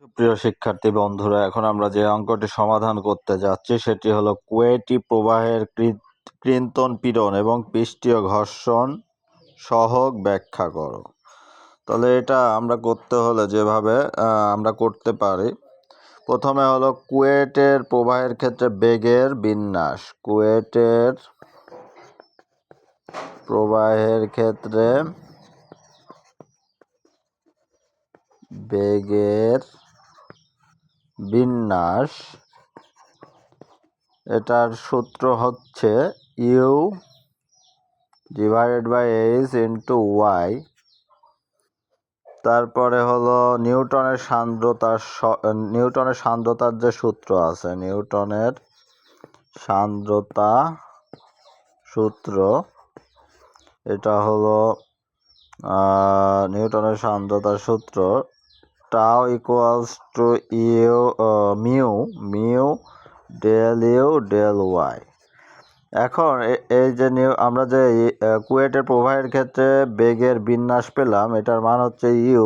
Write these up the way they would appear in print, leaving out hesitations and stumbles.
প্রিয় শিক্ষার্থী বন্ধুরা, এখন আমরা যে অঙ্কটি সমাধান করতে যাচ্ছি সেটি হলো কুয়েটি প্রবাহের কৃন্তন পীড়ন এবং পৃষ্ঠীয় ঘর্ষণ সহগ ব্যাখ্যা করো। তাহলে এটা আমরা করতে হলে যেভাবে আমরা করতে পারি, প্রথমে হলো কুয়েটের প্রবাহের ক্ষেত্রে বেগের বিন্যাস। কুয়েটের প্রবাহের ক্ষেত্রে বেগের বিন্যাস, এটার সূত্র হচ্ছে u divided by h into y. তারপরে হলো নিউটনের সান্দ্রতার যে সূত্র আছে, নিউটনের সান্দ্রতা সূত্র, এটা হলো নিউটনের সান্দ্রতার সূত্র tau equals to mu del u del y. এখন এই যে আমরা যে কুয়েটের প্রবাহের ক্ষেত্রে বেগের বিন্যাস পেলাম, এটার মান হচ্ছে ইউ।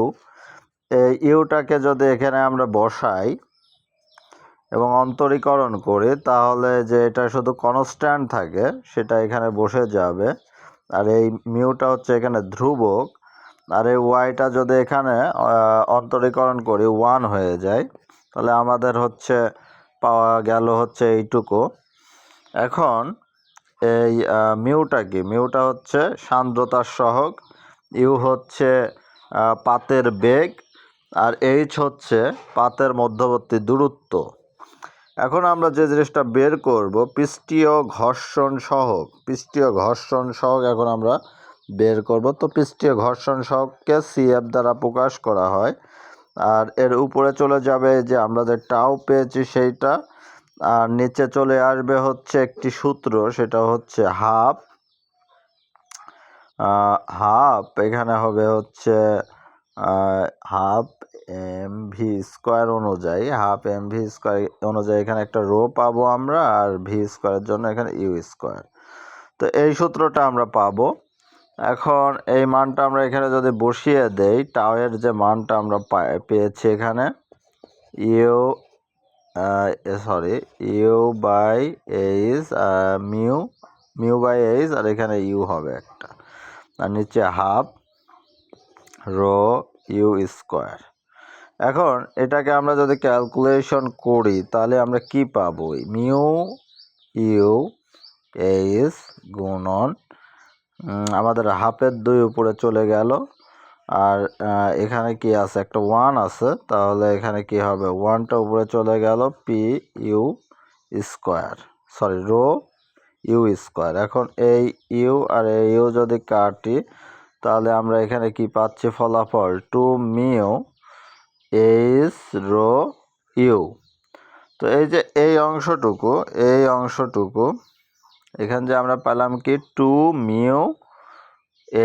এই ইউটাকে যদি এখানে আমরা বসাই এবং অন্তরীকরণ করি, তাহলে যে এটা শুধু কনস্ট্যান্ট থাকে সেটা এখানে বসে যাবে, আর এই মিউটা হচ্ছে এখানে ধ্রুবক, আর এই ওয়াইটা যদি এখানে অন্তরীকরণ করি 1 হয়ে যায়, তাহলে আমাদের হচ্ছে পাওয়া গেল হচ্ছে এইটুকু। এখন এই মিউটা কি? মিউটা হচ্ছে সান্দ্রতার সহগ, ইউ হচ্ছে পাতের বেগ, আর এইচ হচ্ছে পাতের মধ্যবর্তী দূরত্ব। এখন আমরা যে জিনিসটা বের করব, পৃষ্ঠীয় ঘর্ষণ সহগ। পৃষ্ঠীয় ঘর্ষণ সহগ এখন আমরা বের করব। তো পৃষ্ঠীয় ঘর্ষণ সহগকে সিএফ দ্বারা প্রকাশ করা হয়, আর এর উপরে চলে যাবে যে আমরা যে টাও পেয়েছি সেইটা, আর নিচে চলে আসবে হচ্ছে একটি সূত্র, সেটা হচ্ছে হাফ এখানে হবে হচ্ছে হাফ এম ভি স্কোয়ার অনুযায়ী, হাফ এম ভি স্কোয়ার অনুযায়ী এখানে একটা রো পাবো আমরা, আর ভি স্কোয়ারের জন্য এখানে ইউ স্কোয়ার। তো এই সূত্রটা আমরা পাবো। এখন এই মানটা আমরা এখানে যদি বসিয়ে দেই, টাওয়ের যে মানটা আমরা পেয়েছি এখানে u by h, mu by h, আর এখানে ইউ হবে একটা, আর নিচে হাফ রো ইউ স্কোয়ার। এখন এটাকে আমরা যদি ক্যালকুলেশন করি, তাহলে আমরা কি পাবো? মিউ ইউ এইচ গুণন আমাদের হাফের 2 উপরে চলে গেল, আর এখানে কি আছে? একটা 1 আছে, তাহলে এখানে কি হবে? 1টা উপরে চলে গেল, p u square, rho u square. এখন এই ইউ আর এই ইউ যদি কাটি, তাহলে আমরা এখানে কি পাচ্ছি? ফলাফল 2 মিউ এইচ রো ইউ। তো এই যে এই অংশটুকু এখানে যে আমরা পেলাম কি 2 mu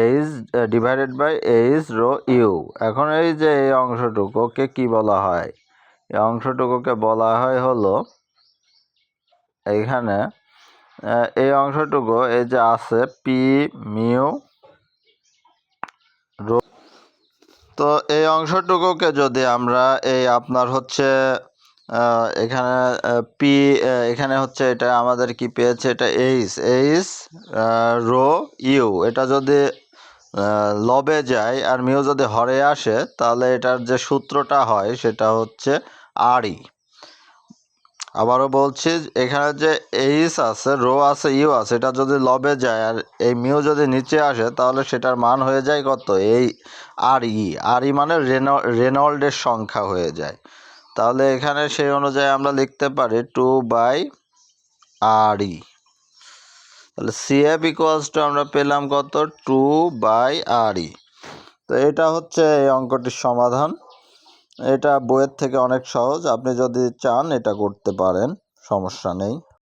h divided by h rho u. এখন এই যে এই অংশটুকুকে কি বলা হয়? এই অংশটুকুকে বলা হয় হলো এইখানে এই অংশটুকু এই যে আছে পি মিউ রো। তো এই অংশটুকুকে যদি আমরা এই আপনার হচ্ছে এখানে পি, এখানে হচ্ছে এটা আমাদের কি পেয়েছে? এটা এইচ রো ইউ। এটা যদি লবে যায় আর মিউ যদি হরে আসে, তাহলে এটার যে সূত্রটা হয় সেটা হচ্ছে আরই। আবারও বলছি, এখানে যে এইচ আছে, রো আছে, ইউ আছে, এটা যদি লবে যায় আর এই মিউ যদি নিচে আসে, তাহলে সেটার মান হয়ে যায় কত? এই আরই মানে রেনল্ডের সংখ্যা হয়ে যায়। তাহলে এখানে সেই অনুযায়ী আমরা লিখতে পারি 2/RE। তাহলে সিএফ ইকুয়ালস টু আমরা পেলাম কত? 2/RE। তো এটা হচ্ছে এই অঙ্কটির সমাধান। এটা বইয়ের থেকে অনেক সহজ, আপনি যদি চান এটা করতে পারেন, সমস্যা নেই।